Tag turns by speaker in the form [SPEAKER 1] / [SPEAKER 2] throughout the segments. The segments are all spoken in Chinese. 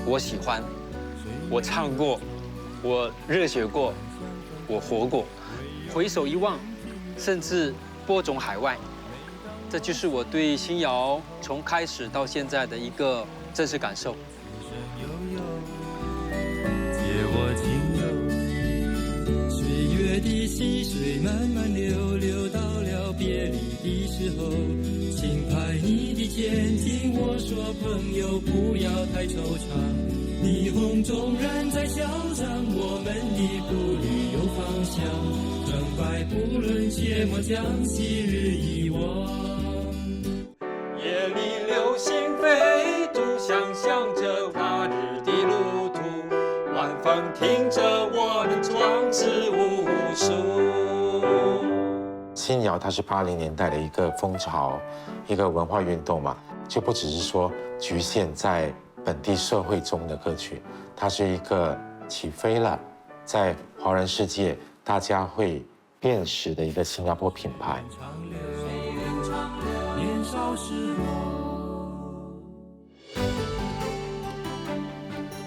[SPEAKER 1] 我喜欢，我唱过，我热血过，我活过。回首一望，甚至播种海外，这就是我对新谣从开始到现在的一个真实感受。
[SPEAKER 2] 借我情友，岁月的溪水慢慢流，流到了别离的时候，轻拍你的肩，听我说，朋友不要太惆怅。霓虹纵然在嚣张，我们的步履有方向，成败不论，切莫将昔日遗忘。
[SPEAKER 1] 夜里流星飞渡，想象着那日的路途，晚风听着我们壮志无数。
[SPEAKER 3] 新谣它是80年代的一个风潮，一个文化运动嘛，就不只是说局限在本地社会中的歌曲，它是一个起飞了，在华人世界大家会辨识的一个新加坡品牌。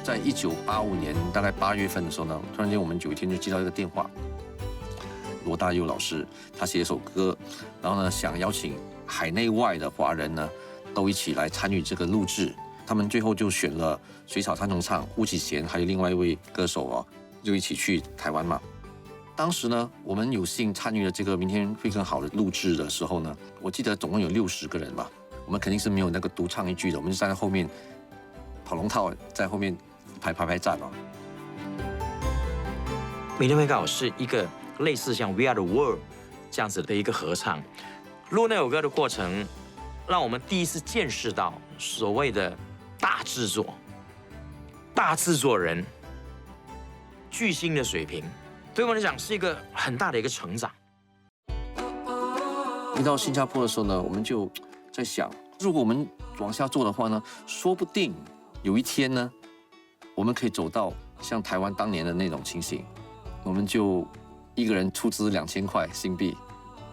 [SPEAKER 4] 在1985年大概8月份的时候呢，突然间我们有一天就接到一个电话，罗大佑老师他写一首歌，然后呢想邀请海内外的华人呢都一起来参与这个录制。他们最后就选了水草三重唱、巫启贤，还有另外一位歌手哦，就一起去台湾嘛。当时呢，我们有幸参与了这个《明天会更好》的录制的时候呢，我记得总共有60个人吧。我们肯定是没有那个独唱一句的，我们就站在后面跑龙套，在后面排站哦。
[SPEAKER 5] 明天会更好是一个类似像《We Are the World》这样子的一个合唱。录那首歌的过程，让我们第一次见识到所谓的大制作、大制作人、巨星的水平，对我来讲是一个很大的一个成长。
[SPEAKER 4] 一到新加坡的时候呢，我们就在想，如果我们往下做的话呢，说不定有一天呢，我们可以走到像台湾当年的那种情形，我们就一个人出资2000块新币，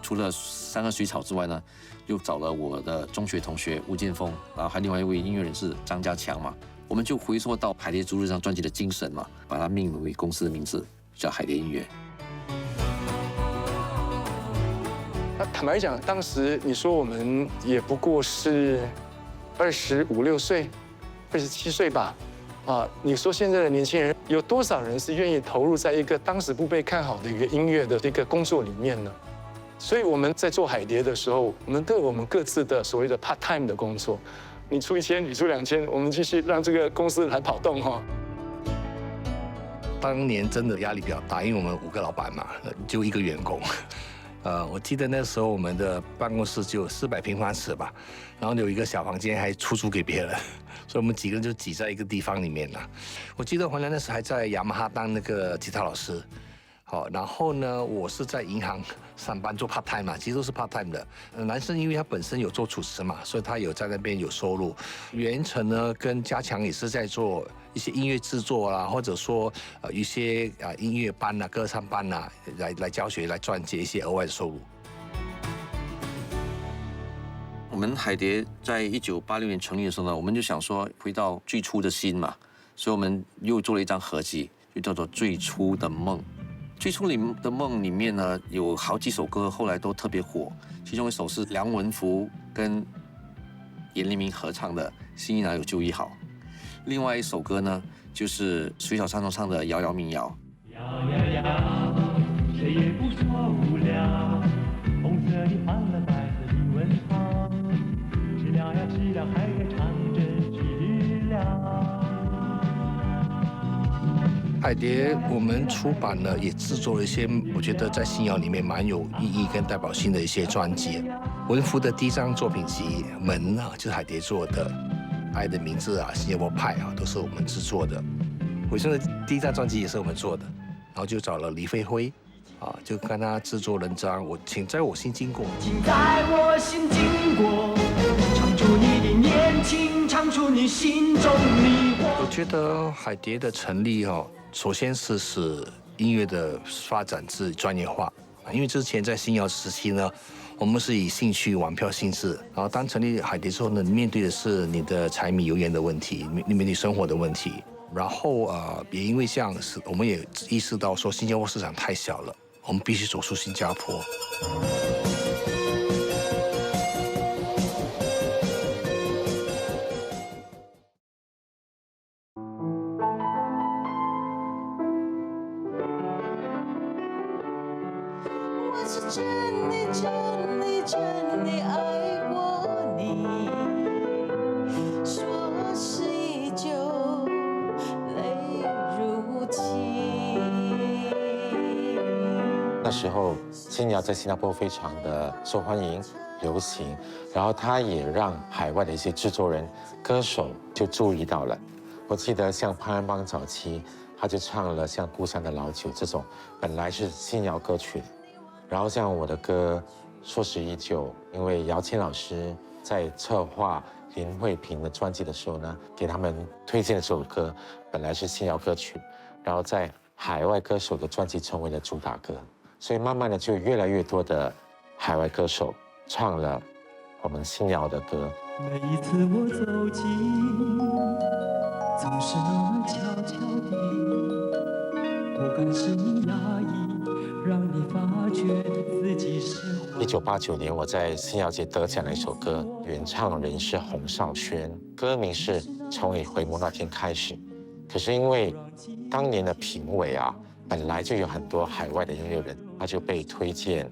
[SPEAKER 4] 除了3个水草之外呢，又找了我的中学同学吴建峰，然后还另外一位音乐人是张家强嘛，我们就回溯到海蝶逐日这张专辑的精神嘛，把它命名为公司的名字，叫海蝶音乐。
[SPEAKER 6] 那坦白讲，当时你说我们也不过是25、6岁、27岁吧，你说现在的年轻人有多少人是愿意投入在一个当时不被看好的一个音乐的一个工作里面呢？所以我们在做海蝶的时候，我们都有我们各自的所谓的 part time 的工作，你出1000，你出2000，我们继续让这个公司来跑动哈。
[SPEAKER 7] 当年真的压力比较大，因为我们5个老板嘛，就1个员工。我记得那时候我们的办公室就有400平方尺吧，然后有一个小房间还出租给别人，所以我们几个人就挤在一个地方里面了。我记得黄良那时还在雅马哈当那个吉他老师，好，然后呢，我是在银行上班做 part time 嘛，其实都是 part time 的。男生因为他本身有做主持嘛，所以他有在那边有收入。袁成呢跟家强也是在做一些音乐制作啦，或者说一些音乐班啊、歌唱班啊，来教学，来赚接一些额外的收入。
[SPEAKER 4] 我们海蝶在1986年成立的时候呢，我们就想说回到最初的心嘛，所以我们又做了一张合集，就叫做《最初的梦》。最初的梦里面呢，有好几首歌后来都特别火，其中一首是梁文福跟严黎明合唱的《心意哪有旧意好》，另外一首歌呢就是水草三重唱的《遥遥民谣》。
[SPEAKER 2] 摇摇摇，谁也不说无聊，红色的欢乐，白色的问号，知了呀知了，还在唱着知了。
[SPEAKER 7] 海蝶我们出版了，也制作了一些我觉得在新谣里面蛮有意义跟代表性的一些专辑。文福的第一张作品集《门》啊，就是海蝶做的，《爱的名字》啊，《新加坡派》啊，都是我们制作的。伟生的第一张专辑也是我们做的，然后就找了黎飞辉，就跟他制作人张，请在我心经过。
[SPEAKER 2] 请在我心经过，唱出你的年轻，唱出你心中迷惑。
[SPEAKER 7] 我觉得海蝶的成立首先是使音乐的发展至专业化，因为之前在新谣时期呢，我们是以兴趣玩票性质，然后当成立海蝶之后呢，面对的是你的柴米油盐的问题，你面对生活的问题。然后也因为这样，我们也意识到说新加坡市场太小了，我们必须走出新加坡。
[SPEAKER 8] 我是真的真的真的爱过你，说是依旧泪如倾。
[SPEAKER 3] 那时候新谣在新加坡非常的受欢迎、流行，然后它也让海外的一些制作人、歌手就注意到了。我记得像潘安邦早期，他就唱了像《故乡的老酒》这种本来是新谣歌曲，然后像我的歌《说是依旧》，因为姚谦老师在策划林慧萍的专辑的时候呢，给他们推荐的这首歌本来是新谣歌曲，然后在海外歌手的专辑成为了主打歌，所以慢慢的就越来越多的海外歌手唱了我们新谣的歌。
[SPEAKER 2] 每一次我走近，总是那么悄悄地，不敢使你压抑，让你发觉自己是
[SPEAKER 3] 1989年，我在新谣节得奖的一首歌，原唱人是洪少轩，歌名是《从你回眸那天开始》。可是因为当年的评委啊，本来就有很多海外的音乐人，他就被推荐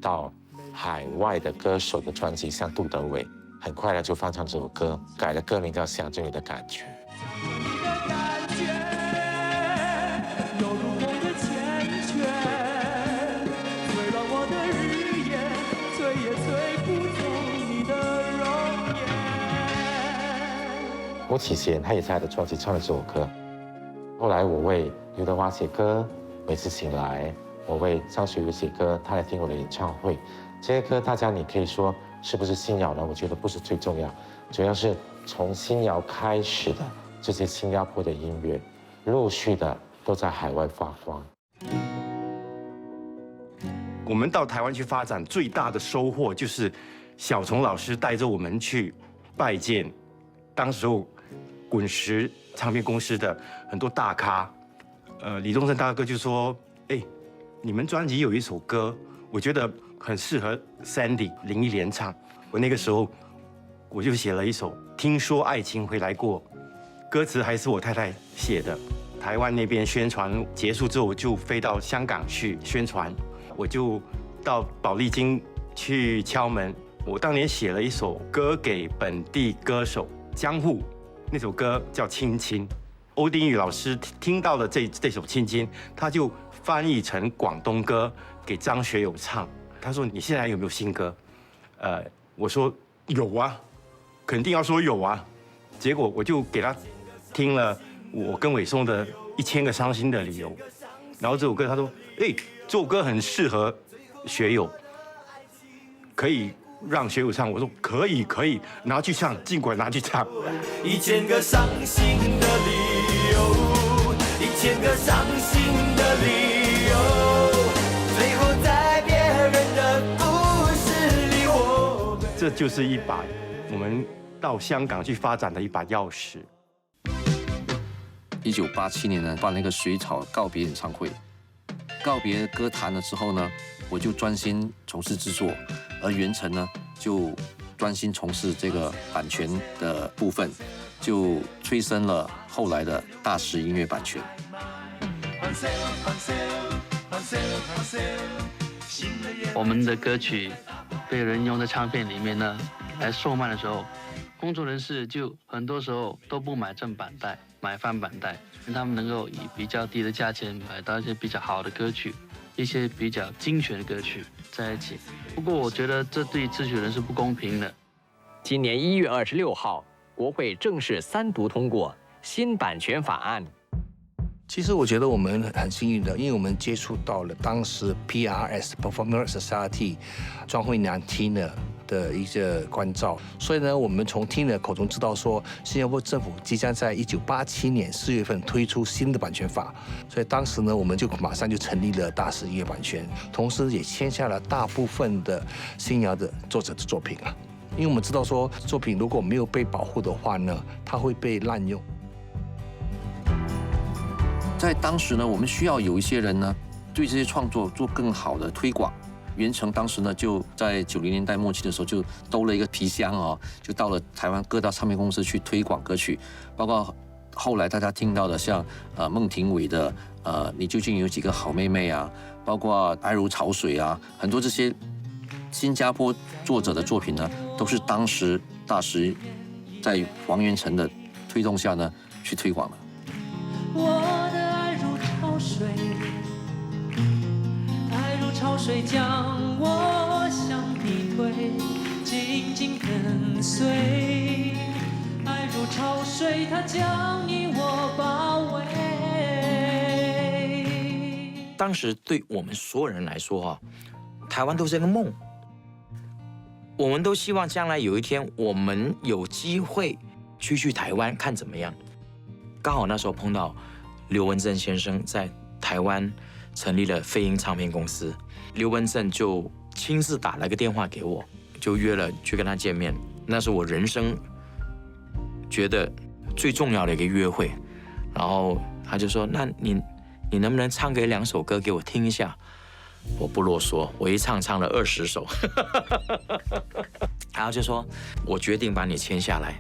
[SPEAKER 3] 到海外的歌手的专辑，像杜德伟，很快的就翻唱这首歌，改了歌名叫《想着你的感觉》。巫启贤他也在他的专辑唱了这首歌。后来我为刘德华写歌，每次醒来，我为张学友写歌，他来听我的演唱会。这些歌大家你可以说是不是新谣呢？我觉得不是最重要，主要是从新谣开始的这些新加坡的音乐，陆续的都在海外发光。
[SPEAKER 9] 我们到台湾去发展，最大的收获就是小虫老师带着我们去拜见当时候滚石唱片公司的很多大咖。李宗盛大哥就说：“哎，你们专辑有一首歌，我觉得很适合 Sandy 林忆莲唱。”我那个时候我就写了一首《听说爱情回来过》，歌词还是我太太写的。台湾那边宣传结束之后，就飞到香港去宣传。我就到宝丽金去敲门。我当年写了一首歌给本地歌手江户，那首歌叫《亲亲》。欧丁宇老师听到了这首《亲亲》，他就翻译成广东歌给张学友唱。他说：“你现在有没有新歌？”我说：“有啊，肯定要说有啊。”结果我就给他听了我跟伟松的《1000个伤心的理由》，然后这首歌他说：“哎，这首歌很适合学友，可以让学友唱。”我说：“可以，拿去唱，尽管拿去唱。”1000个伤心的理由，1000个伤心的理由，最后在别人的故事里，这就是一把我们到香港去发展的一把钥匙。
[SPEAKER 4] 1987年呢，办了一个水草告别演唱会。告别歌坛了之后呢，我就专心从事制作，而袁成呢就专心从事这个版权的部分，就催生了后来的大师音乐版权。
[SPEAKER 10] 我们的歌曲被人用在唱片里面呢，来售卖的时候，工作人士就很多时候都不买正版带，买翻版带，他们能够以比较低的价钱买到一些比较好的歌曲，一些比较精选的歌曲在一起。不过我觉得这对制曲人是不公平的。
[SPEAKER 11] 今年1月26号，国会正式3读通过新版权法案。
[SPEAKER 7] 其实我觉得我们很幸运的，因为我们接触到了当时 PRS Performance Society 庄慧娘 Tina 的一个关照。所以呢，我们从听的口中知道说，新加坡政府即将在1987年4月份推出新的版权法，所以当时呢，我们就马上就成立了大师音乐版权，同时也签下了大部分的新谣的作者的作品啊。因为我们知道说，作品如果没有被保护的话呢，它会被滥用。
[SPEAKER 4] 在当时呢，我们需要有一些人呢，对这些创作做更好的推广。元成当时呢，就在90年代末期的时候，就兜了一个皮箱啊，就到了台湾各大唱片公司去推广歌曲，包括后来大家听到的像孟庭苇的你究竟有几个好妹妹啊，包括爱如潮水啊，很多这些新加坡作者的作品呢，都是当时大师在王元成的推动下呢去推广的。
[SPEAKER 8] 我的爱如潮水，爱如潮水将我向你推，紧紧跟随。爱如潮水，它将你我包围。
[SPEAKER 5] 当时对我们所有人来说啊，台湾都是一个梦。我们都希望将来有一天，我们有机会去台湾看怎么样。刚好那时候碰到刘文正先生在台湾成立了飞鹰唱片公司，刘文正就亲自打了个电话给我，就约了去跟他见面。那是我人生觉得最重要的一个约会。然后他就说：“那你能不能唱个2首歌给我听一下？”我不啰嗦，我一唱了20首，然后就说：“我决定把你签下来。”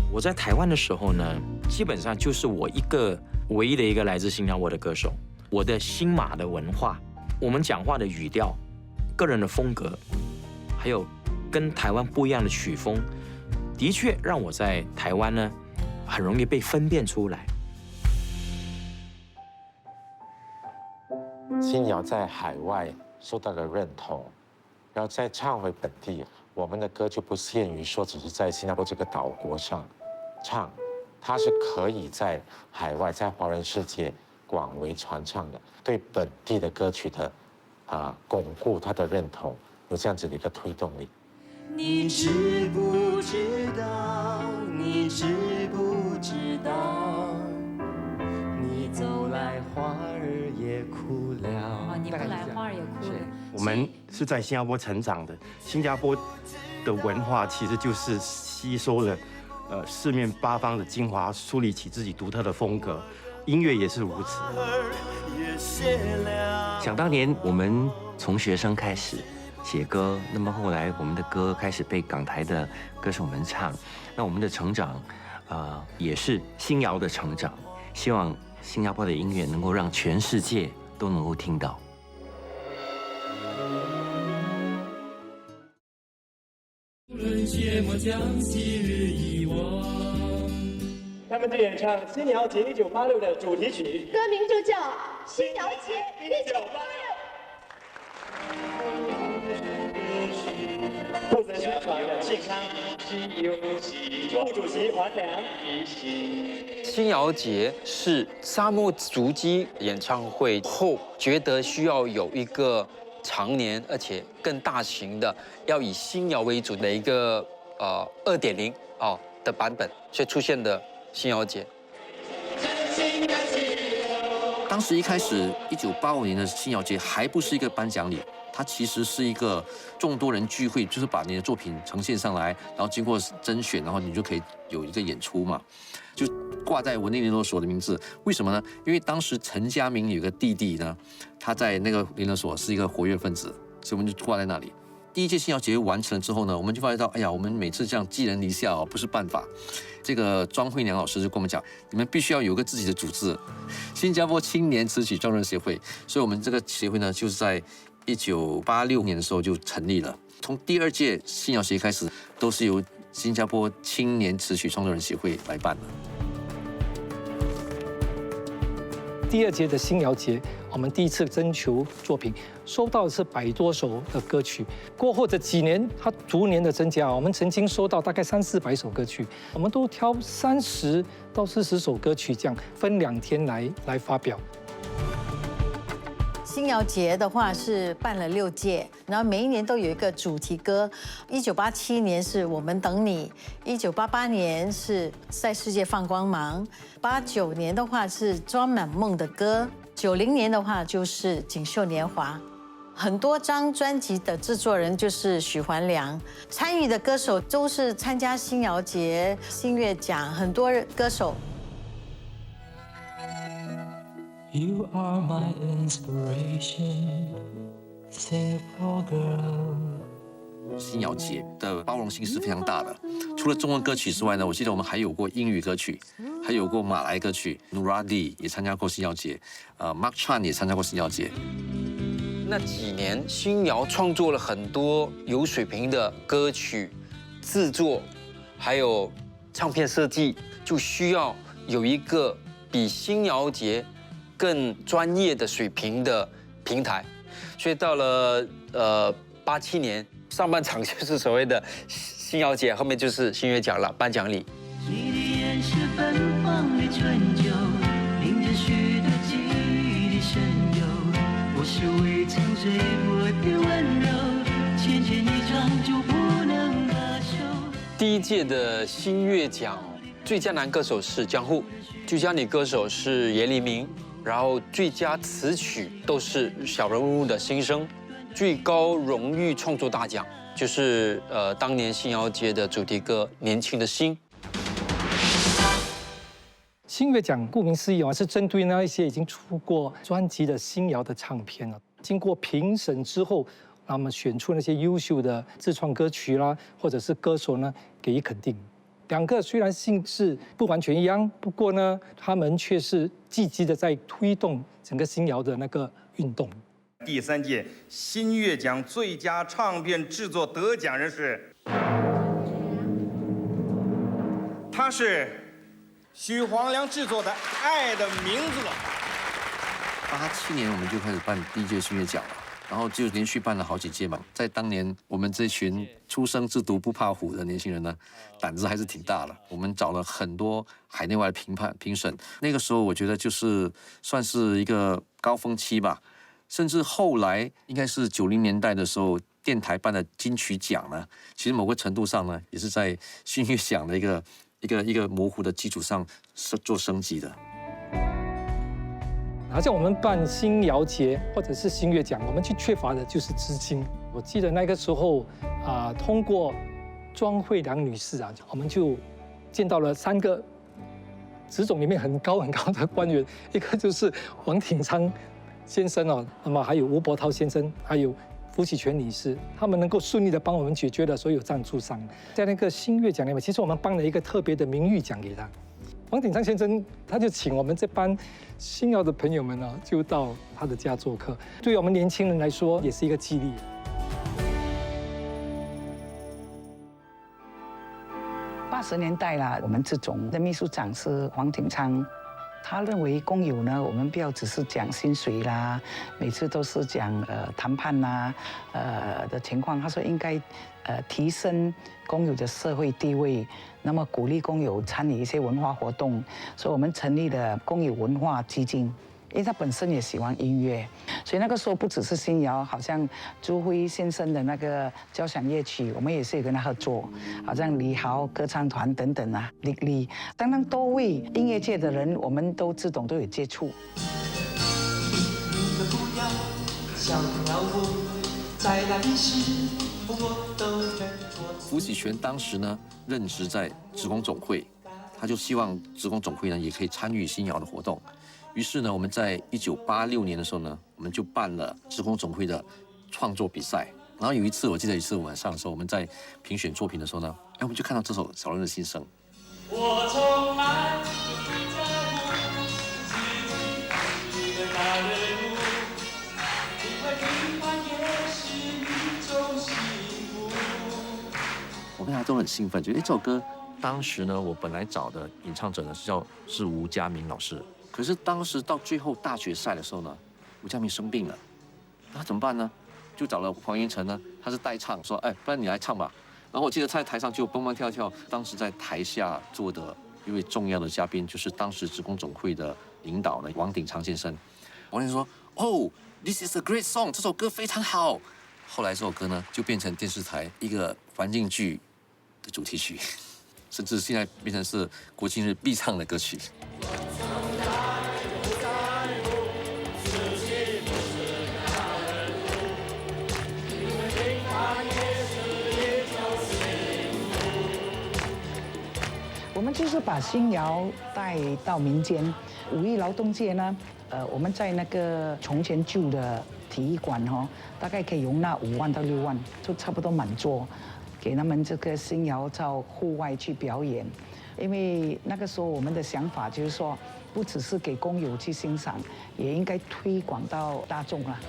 [SPEAKER 5] 我在台湾的时候呢，基本上就是我一个唯一的一个来自新加坡的歌手。我的新马的文化，我们讲话的语调，个人的风格，还有跟台湾不一样的曲风，的确让我在台湾呢很容易被分辨出来。
[SPEAKER 3] 新谣在海外受到了认同，然后再唱回本地，我们的歌就不限于说只是在新加坡这个岛国上唱，它是可以在海外，在华人世界广为传唱的，对本地的歌曲的巩固它的认同，有这样子的一个推动力。
[SPEAKER 8] 你知不知道？你知不知道？你走来花儿也枯了。
[SPEAKER 12] 你不来花儿也枯了。
[SPEAKER 9] 我们是在新加坡成长的，新加坡的文化其实就是吸收了四面八方的精华，树立起自己独特的风格，音乐也是如此。
[SPEAKER 13] 想当年我们从学生开始写歌，那么后来我们的歌开始被港台的歌手们唱，那我们的成长也是新谣的成长，希望新加坡的音乐能够让全世界都能够听到。
[SPEAKER 14] 他们正演唱新谣节1986的主题曲，
[SPEAKER 15] 歌名就叫《新谣节1986》。
[SPEAKER 14] 负责宣传的庆康，副主席黄良。
[SPEAKER 1] 新谣节是沙漠足迹演唱会后觉得需要有一个常年而且更大型的，要以新谣为主的一个2.0的版本，所以出现的新谣节。
[SPEAKER 4] 当时一开始1985年的新谣节还不是一个颁奖礼，它其实是一个众多人聚会，就是把你的作品呈现上来，然后经过甄选，然后你就可以有一个演出嘛，就挂在文艺联络所的名字。为什么呢？因为当时陈家明有个弟弟呢，他在那个联络所是一个活跃分子，所以我们就挂在那里。第一届新谣节完成了之后呢，我们就发现到，哎呀，我们每次这样寄人篱下不是办法。这个庄慧娘老师就跟我们讲，你们必须要有个自己的组织，新加坡青年词曲创作人协会。所以我们这个协会呢，就是在1986年的时候就成立了。从第2届新谣节开始，都是由新加坡青年词曲创作人协会来办的。
[SPEAKER 16] 第2届的新谣节，我们第一次征求作品，收到的是100多首的歌曲。过后这几年，它逐年的增加，我们曾经收到大概300-400首歌曲，我们都挑30到40首歌曲，这样分2天来发表。
[SPEAKER 12] 新新谣节的话是办了6届，然后每一年都有一个主题歌。1987年是我们等你，1988年是在世界放光芒，89年的话是装满梦的歌，90年的话就是锦绣年华。很多张专辑的制作人就是许环良，参与的歌手都是参加新谣节、新乐奖，很多歌手。
[SPEAKER 2] You are my inspiration, simple girl.
[SPEAKER 4] 新谣节的包容性是非常大的，除了中文歌曲之外呢，我记得我们还有过英语歌曲，还有过马来歌曲 ，Nuradi 也参加过新谣节，Mark Chan 也参加过新谣节。
[SPEAKER 1] 那几年，新谣创作了很多有水平的歌曲制作，还有唱片设计，就需要有一个比新谣节更专业的水平的平台。所以到了87年，上半场就是所谓的新谣节，后面就是新乐奖了，颁奖礼。
[SPEAKER 2] 你的眼是奔放的春秋，淋着许多记忆的深幽。我是未曾醉过的温柔，牵牵一场就不能罢休。
[SPEAKER 1] 第1届的新乐奖最佳男歌手是江户，最佳女歌手是严黎明，然后最佳词曲都是小人物的心声，最高荣誉创作大奖就是当年新谣节的主题歌《年轻的心》。
[SPEAKER 16] 新乐奖顾名思义是针对那一些已经出过专辑的新谣的唱片了，经过评审之后，那么选出那些优秀的自创歌曲啦，或者是歌手呢，给予肯定。2个虽然性质不完全一样，不过呢，他们却是积极的在推动整个新谣的那个运动。
[SPEAKER 17] 第3届新乐奖最佳唱片制作得奖人是，他是许黄良制作的《爱的名字》。
[SPEAKER 4] 87年我们就开始办第1届新乐奖了，然后就连续办了好几届嘛。在当年，我们这群初生之犊不怕虎的年轻人呢，胆子还是挺大的。我们找了很多海内外的评审，那个时候我觉得就是算是一个高峰期吧。甚至后来应该是90年代的时候，电台办的金曲奖呢，其实某个程度上呢，也是在新乐奖的一个模糊的基础上做升级的。
[SPEAKER 16] 好像我们办新谣节或者是新乐奖，我们最缺乏的就是资金。我记得那个时候通过庄慧良女士我们就见到了3个职总里面很高的官员，一个就是王挺昌先生那么还有吴伯涛先生，还有胡启全女士，他们能够顺利的帮我们解决了所有赞助商。在那个新乐奖里面，其实我们颁了一个特别的名誉奖给他。王挺昌先生他就请我们这班新谣的朋友们就到他的家做客，对我们年轻人来说也是一个激励。
[SPEAKER 18] 80年代啦，我们这种的秘书长是黄挺昌。他认为工友呢，我们不要只是讲薪水啦，每次都是讲谈判啦，的情况。他说应该提升工友的社会地位，那么鼓励工友参与一些文化活动，所以我们成立了工友文化基金。因为他本身也喜欢音乐，所以那个时候不只是新谣，好像朱辉先生的那个交响乐曲，我们也是有跟他合作，好像李豪歌唱团等等历历，相当多位音乐界的人，我们都自动都有接触。
[SPEAKER 4] 胡启全当时呢任职在职工总会，他就希望职工总会呢也可以参与新谣的活动。于是呢，我们在1986年的时候呢，我们就办了职工总会的创作比赛。然后有一次，我记得有一次晚上的时候，我们在评选作品的时候呢，我们就看到这首《小人的心声》。
[SPEAKER 2] 我从来不在乎自己的大人物，因为平凡也是一种幸福。
[SPEAKER 4] 我们大家都很兴奋，觉得这首歌，当时呢，我本来找的演唱者呢是吴佳明老师。可是当时到最后大决赛的时候呢，吴佳明生病了，那怎么办呢？就找了黄云成呢，他是代唱，说不然你来唱吧。然后我记得他在台上就蹦蹦跳跳，当时在台下坐的一位重要的嘉宾就是当时职工总会的领导呢王鼎昌先生。王先生说：“哦，This is a great song， 这首歌非常好。后来这首歌呢，就变成电视台一个环境剧的主题曲，甚至现在变成是国庆日必唱的歌曲。
[SPEAKER 18] 我们就是把新谣带到民间。五一劳动节呢，我们在那个从前旧的体育馆大概可以容纳5万到6万，就差不多满座，给他们这个新谣到户外去表演。因为那个时候我们的想法就是说，不只是给工友去欣赏，也应该推广到大众了。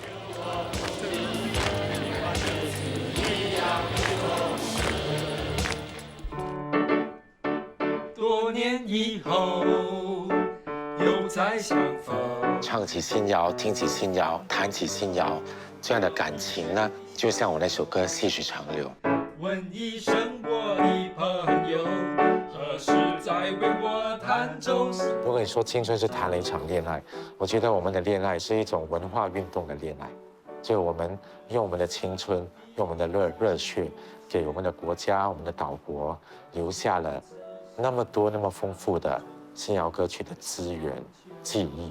[SPEAKER 2] 多年以后，又再相逢。
[SPEAKER 3] 唱起新谣，听起新谣，弹起新谣，这样的感情呢，就像我那首歌细水长流。
[SPEAKER 2] 问一声我的朋友，何时再为我弹奏？
[SPEAKER 3] 如果你说青春是谈了一场恋爱，我觉得我们的恋爱是一种文化运动的恋爱，就我们用我们的青春，用我们的热血，给我们的国家、我们的岛国留下了那么多、那么丰富的新谣歌曲的资源、记忆。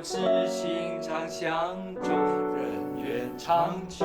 [SPEAKER 2] 知心常相中，人愿长久。